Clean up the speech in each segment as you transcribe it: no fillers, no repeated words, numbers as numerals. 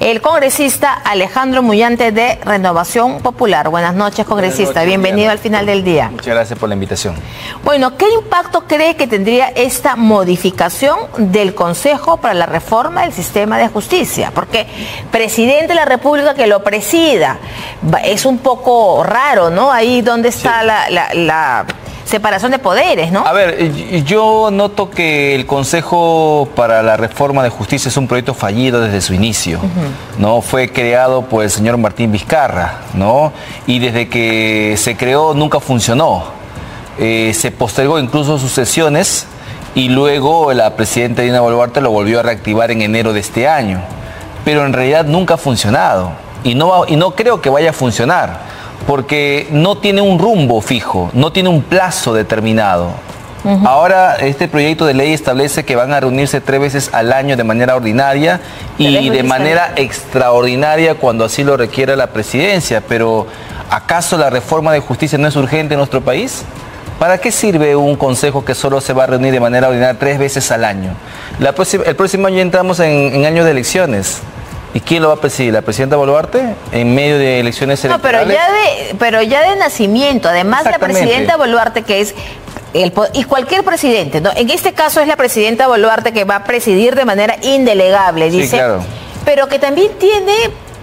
el congresista Alejandro Mullante de Renovación Popular. Buenas noches, congresista. Bienvenido al Final del Día. Muchas gracias por la invitación. Bueno, ¿qué impacto cree que tendría esta modificación del Consejo para la Reforma del Sistema de Justicia? Porque presidente de la República que lo presida, es un poco raro, ¿no? Ahí donde está la separación de poderes, ¿no? A ver, yo noto que el Consejo para la Reforma de Justicia es un proyecto fallido desde su inicio, ¿no? Fue creado por el señor Martín Vizcarra, ¿no? Y desde que se creó nunca funcionó. Se postergó incluso sus sesiones y luego la presidenta Dina Boluarte lo volvió a reactivar en enero de este año. Pero en realidad nunca ha funcionado y no creo que vaya a funcionar. Porque no tiene un rumbo fijo, no tiene un plazo determinado. Ahora este proyecto de ley establece que van a reunirse 3 veces al año de manera ordinaria y de manera extraordinaria cuando así lo requiera la presidencia. Pero ¿acaso la reforma de justicia no es urgente en nuestro país? ¿Para qué sirve un consejo que solo se va a reunir de manera ordinaria 3 veces al año? El próximo año entramos en años de elecciones. ¿Y quién lo va a presidir? ¿La presidenta Boluarte? ¿En medio de elecciones electorales? No, pero ya de nacimiento. Además, la presidenta Boluarte, que es y cualquier presidente, ¿no? En este caso es la presidenta Boluarte que va a presidir de manera indelegable, dice. Sí, claro. Pero que también tiene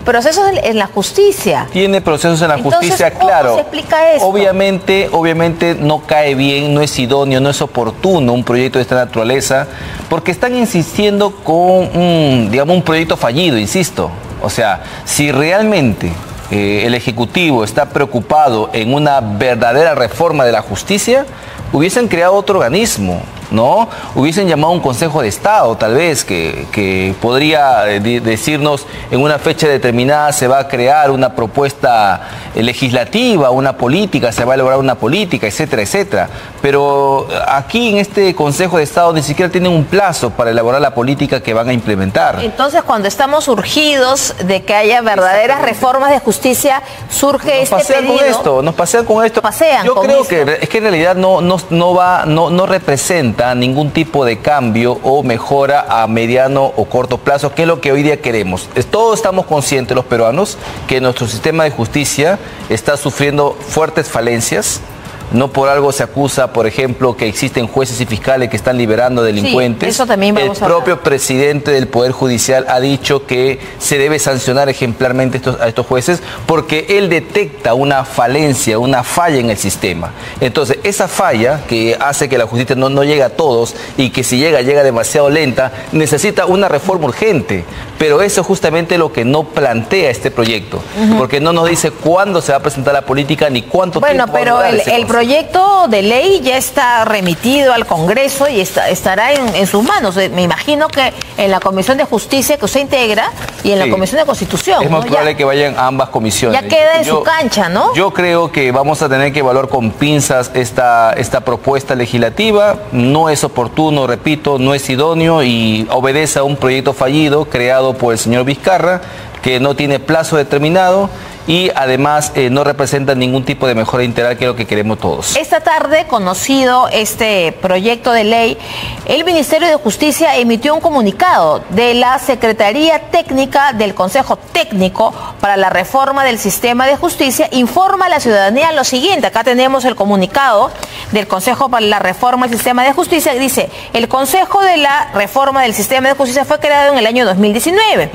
procesos en la justicia. Tiene procesos en la justicia, claro. ¿Cómo se explica eso? Obviamente no cae bien, no es idóneo, no es oportuno un proyecto de esta naturaleza, porque están insistiendo con un proyecto fallido, insisto. O sea, si realmente el Ejecutivo está preocupado en una verdadera reforma de la justicia, hubiesen creado otro organismo, ¿no? Hubiesen llamado a un Consejo de Estado, tal vez, que podría decirnos en una fecha determinada se va a crear una propuesta legislativa, una política, se va a elaborar una política, etcétera, etcétera. Pero aquí en este Consejo de Estado ni siquiera tienen un plazo para elaborar la política que van a implementar. Entonces, cuando estamos urgidos de que haya verdaderas reformas de justicia, surge este pedido. Nos pasean con esto. Yo creo que es que en realidad no representa ningún tipo de cambio o mejora a mediano o corto plazo, que es lo que hoy día queremos. Todos estamos conscientes, los peruanos, que nuestro sistema de justicia está sufriendo fuertes falencias. No por algo se acusa, por ejemplo, que existen jueces y fiscales que están liberando delincuentes. Sí, eso también vamos a hablar. El propio presidente del Poder Judicial ha dicho que se debe sancionar ejemplarmente a estos jueces porque él detecta una falencia, una falla en el sistema. Entonces, esa falla que hace que la justicia no llegue a todos y que si llega demasiado lenta, necesita una reforma urgente. Pero eso es justamente lo que no plantea este proyecto, porque no nos dice cuándo se va a presentar la política ni cuánto tiempo va a durar ese proceso. El proyecto de ley ya está remitido al Congreso y estará en sus manos. Me imagino que en la Comisión de Justicia que usted integra y en la Comisión de Constitución. Es muy probable que vayan a ambas comisiones. Ya queda en su cancha, ¿no? Yo creo que vamos a tener que evaluar con pinzas esta propuesta legislativa. No es oportuno, repito, no es idóneo y obedece a un proyecto fallido creado por el señor Vizcarra, que no tiene plazo determinado y además no representa ningún tipo de mejora integral, que es lo que queremos todos. Esta tarde, conocido este proyecto de ley, el Ministerio de Justicia emitió un comunicado de la Secretaría Técnica del Consejo Técnico para la Reforma del Sistema de Justicia. Informa a la ciudadanía lo siguiente. Acá tenemos el comunicado del Consejo para la Reforma del Sistema de Justicia. Dice, el Consejo de la Reforma del Sistema de Justicia fue creado en el año 2019.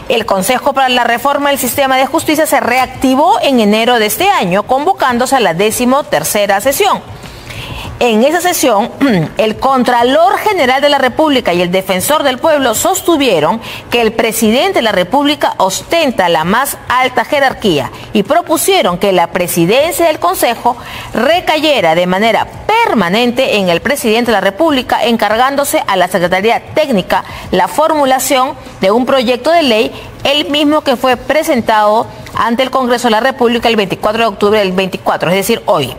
El Consejo para la Reforma del Sistema de Justicia se reactivó en enero de este año, convocándose a la 13ª sesión. En esa sesión, el Contralor General de la República y el Defensor del Pueblo sostuvieron que el presidente de la República ostenta la más alta jerarquía y propusieron que la presidencia del Consejo recayera de manera permanente en el presidente de la República, encargándose a la Secretaría Técnica la formulación de un proyecto de ley, el mismo que fue presentado ante el Congreso de la República el 24 de octubre del 24, es decir, hoy.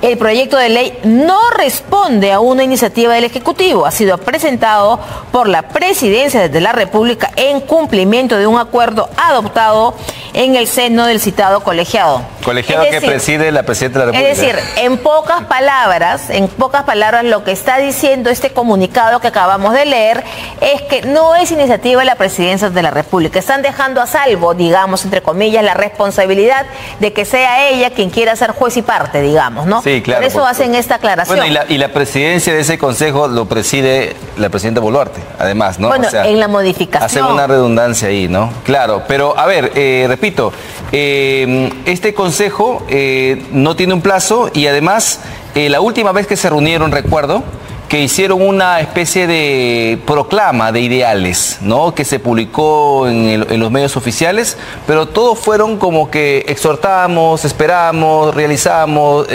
El proyecto de ley no responde a una iniciativa del Ejecutivo. Ha sido presentado por la Presidencia de la República en cumplimiento de un acuerdo adoptado en el seno del citado colegiado. Colegiado Es decir, que preside la Presidenta de la República. Es decir, en pocas palabras, lo que está diciendo este comunicado que acabamos de leer es que no es iniciativa de la Presidencia de la República. Están dejando a salvo, digamos, entre comillas, la responsabilidad de que sea ella quien quiera ser juez y parte, digamos, ¿no? Sí, claro. Por eso hacen esta aclaración. Bueno, y la presidencia de ese consejo lo preside la Presidenta Boluarte, además, ¿no? Bueno, en la modificación. Hace una redundancia ahí, ¿no? Claro, pero a ver, repito, este consejo no tiene un plazo y además la última vez que se reunieron, recuerdo, que hicieron una especie de proclama de ideales, ¿no? Que se publicó en los medios oficiales, pero todos fueron como que exhortamos, esperamos, realizamos,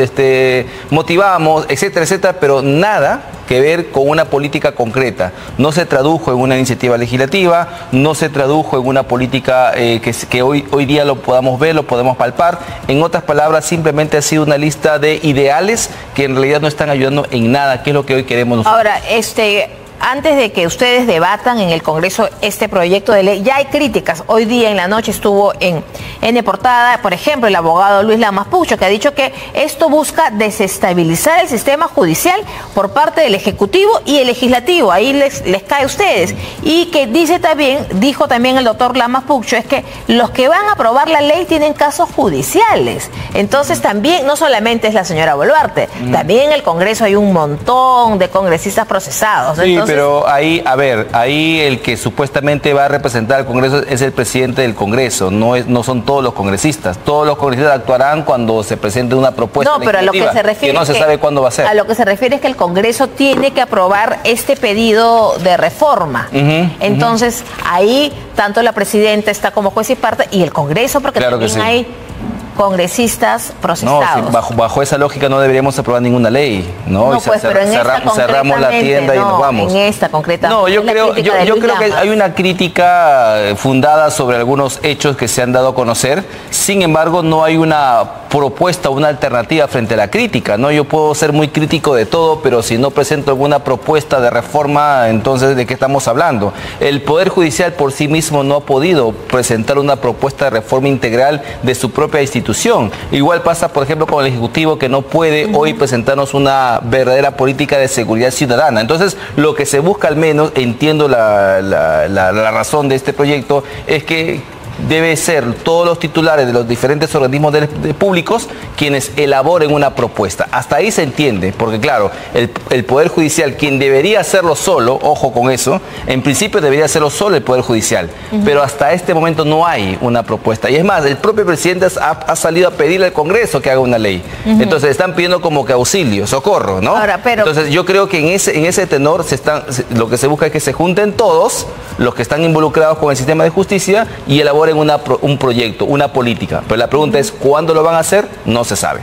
motivamos, etcétera, etcétera, pero nada que ver con una política concreta. No se tradujo en una iniciativa legislativa, no se tradujo en una política que hoy día lo podamos ver, lo podemos palpar. En otras palabras, simplemente ha sido una lista de ideales que en realidad no están ayudando en nada, que es lo que hoy queremos nosotros. Ahora, antes de que ustedes debatan en el Congreso este proyecto de ley, ya hay críticas. Hoy día en la noche estuvo en portada, por ejemplo, el abogado Luis Lamas Pucho, que ha dicho que esto busca desestabilizar el sistema judicial por parte del Ejecutivo y el Legislativo. Ahí les cae a ustedes. Y que dijo también el doctor Lamas Pucho, es que los que van a aprobar la ley tienen casos judiciales. Entonces también, no solamente es la señora Boluarte, también en el Congreso hay un montón de congresistas procesados. Sí, entonces, pero ahí el que supuestamente va a representar al Congreso es el presidente del Congreso, no son todos los congresistas. Todos los congresistas actuarán cuando se presente una propuesta no, pero a lo que se refiere que no se sabe cuándo va a ser. A lo que se refiere es que el Congreso tiene que aprobar este pedido de reforma. Entonces, ahí tanto la presidenta está como juez y parte y el Congreso, porque claro también hay congresistas procesados. No, si bajo esa lógica no deberíamos aprobar ninguna ley, ¿no? No, pues, pero en cerramos la tienda y nos vamos. En esta concreta. No, yo creo que hay una crítica fundada sobre algunos hechos que se han dado a conocer. Sin embargo, no hay una propuesta, una alternativa frente a la crítica, ¿no? Yo puedo ser muy crítico de todo, pero si no presento alguna propuesta de reforma, entonces ¿de qué estamos hablando? El Poder Judicial por sí mismo no ha podido presentar una propuesta de reforma integral de su propia institución. Igual pasa, por ejemplo, con el Ejecutivo, que no puede hoy presentarnos una verdadera política de seguridad ciudadana. Entonces, lo que se busca, al menos, entiendo la razón de este proyecto, es que debe ser todos los titulares de los diferentes organismos públicos quienes elaboren una propuesta. Hasta ahí se entiende, porque claro, el Poder Judicial, quien debería hacerlo solo, ojo con eso, en principio debería hacerlo solo el Poder Judicial, pero hasta este momento no hay una propuesta. Y es más, el propio presidente ha salido a pedirle al Congreso que haga una ley. Entonces están pidiendo como que auxilio, socorro, ¿no? Ahora, entonces yo creo que en ese tenor lo que se busca es que se junten todos los que están involucrados con el sistema de justicia y elaboren un proyecto, una política. Pero la pregunta es, ¿cuándo lo van a hacer? No se sabe.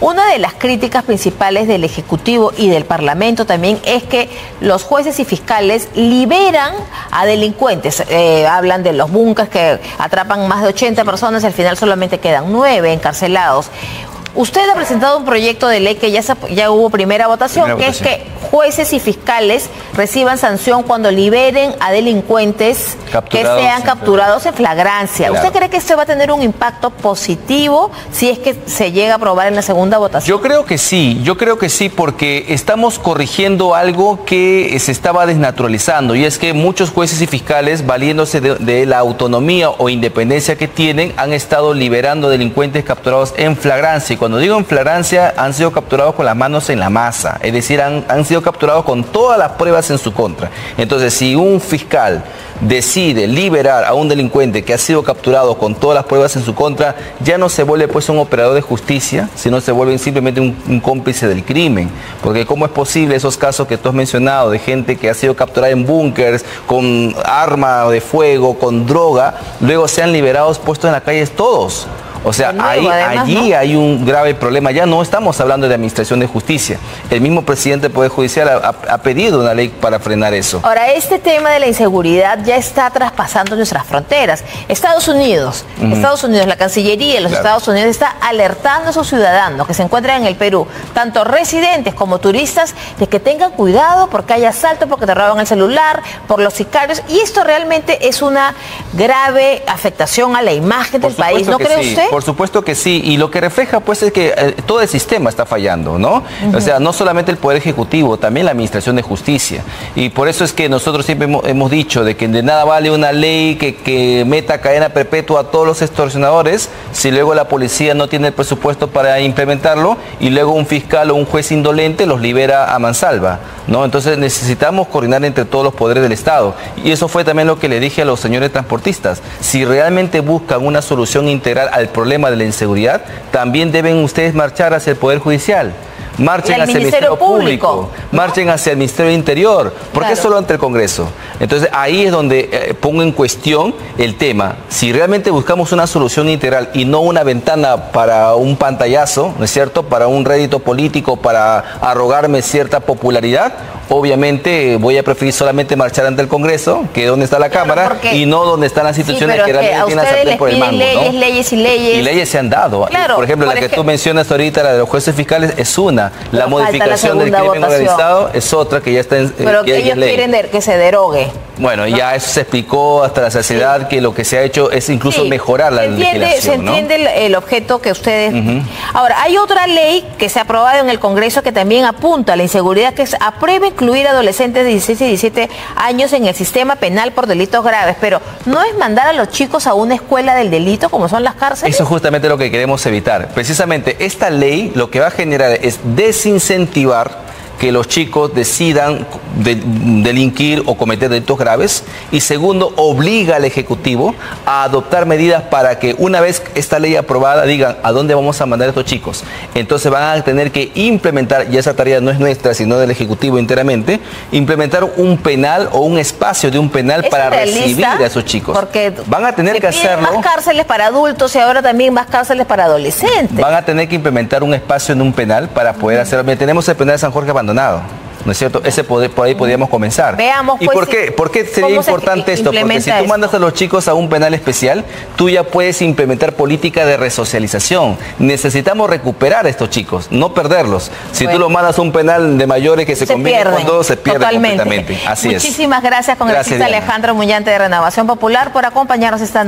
Una de las críticas principales del Ejecutivo y del Parlamento también es que los jueces y fiscales liberan a delincuentes. Hablan de los búnkers que atrapan más de 80 personas y al final solamente quedan 9 encarcelados. Usted ha presentado un proyecto de ley que ya hubo primera votación, es que jueces y fiscales reciban sanción cuando liberen a delincuentes que sean capturados en flagrancia. Claro. ¿Usted cree que esto va a tener un impacto positivo si es que se llega a aprobar en la segunda votación? Yo creo que sí, porque estamos corrigiendo algo que se estaba desnaturalizando, y es que muchos jueces y fiscales, valiéndose de la autonomía o independencia que tienen, han estado liberando delincuentes capturados en flagrancia. Y cuando digo en flagrancia, han sido capturados con las manos en la masa, es decir, han sido capturados con todas las pruebas en su contra. Entonces, si un fiscal decide liberar a un delincuente que ha sido capturado con todas las pruebas en su contra, ya no se vuelve pues un operador de justicia, sino se vuelve simplemente un cómplice del crimen. Porque ¿cómo es posible esos casos que tú has mencionado de gente que ha sido capturada en búnkers, con arma de fuego, con droga, luego sean liberados, puestos en las calles todos? O sea, allí hay un grave problema. Ya no estamos hablando de administración de justicia. El mismo presidente del Poder Judicial ha pedido una ley para frenar eso. Ahora, este tema de la inseguridad ya está traspasando nuestras fronteras. Estados Unidos, la Cancillería de los Estados Unidos está alertando a sus ciudadanos que se encuentran en el Perú, tanto residentes como turistas, de que tengan cuidado porque hay asaltos, porque te roban el celular, por los sicarios. Y esto realmente es una grave afectación a la imagen del país, ¿no cree usted? Por supuesto que sí, y lo que refleja pues es que todo el sistema está fallando, ¿no? O sea, no solamente el Poder Ejecutivo, también la Administración de Justicia. Y por eso es que nosotros siempre hemos dicho de que de nada vale una ley que meta cadena perpetua a todos los extorsionadores si luego la policía no tiene el presupuesto para implementarlo y luego un fiscal o un juez indolente los libera a mansalva, ¿no? Entonces necesitamos coordinar entre todos los poderes del Estado. Y eso fue también lo que le dije a los señores transportistas. Si realmente buscan una solución integral al problema de la inseguridad, también deben ustedes marchar hacia el Poder Judicial. Marchen hacia el Ministerio Público, marchen hacia el Ministerio del Interior. ¿Por qué solo ante el Congreso? Entonces ahí es donde pongo en cuestión el tema. Si realmente buscamos una solución integral y no una ventana para un pantallazo, ¿no es cierto?, para un rédito político, para arrogarme cierta popularidad, obviamente voy a preferir solamente marchar ante el Congreso, que es donde está la Cámara, y no donde están las instituciones que realmente tienen la sartén por el mango, leyes, ¿no? Leyes y leyes. Y leyes se han dado. Claro, por ejemplo, la que tú mencionas ahorita, la de los jueces fiscales, es una. La modificación del crimen organizado es otra que ya está en pero que ellos quieren que se derogue. Bueno, ¿no? Ya eso se explicó hasta la saciedad, que lo que se ha hecho es incluso mejorar la legislación. Se entiende el objeto que ustedes... Ahora, hay otra ley que se ha aprobado en el Congreso que también apunta a la inseguridad, que es aprueba incluir adolescentes de 16 y 17 años en el sistema penal por delitos graves, pero ¿no es mandar a los chicos a una escuela del delito como son las cárceles? Eso es justamente lo que queremos evitar. Precisamente esta ley lo que va a generar es desincentivar que los chicos decidan delinquir o cometer delitos graves, y segundo, obliga al Ejecutivo a adoptar medidas para que una vez esta ley aprobada digan a dónde vamos a mandar a estos chicos. Entonces van a tener que implementar, y esa tarea no es nuestra sino del Ejecutivo enteramente, implementar un penal o un espacio de un penal para recibir a esos chicos. Porque van a tener que hacerlo. Más cárceles para adultos y ahora también más cárceles para adolescentes. Van a tener que implementar un espacio en un penal para poder hacerlo. Tenemos el penal de San Jorge abandonado, ¿no es cierto? Por ahí podríamos comenzar. Veamos, ¿Y pues, por qué sería importante esto? Porque si tú mandas a los chicos a un penal especial, tú ya puedes implementar política de resocialización. Necesitamos recuperar a estos chicos, no perderlos. Si tú los mandas a un penal de mayores que se conviene con todos, se pierden completamente. Así es. Muchísimas gracias, congresista Alejandro Muñante de Renovación Popular, por acompañarnos esta noche.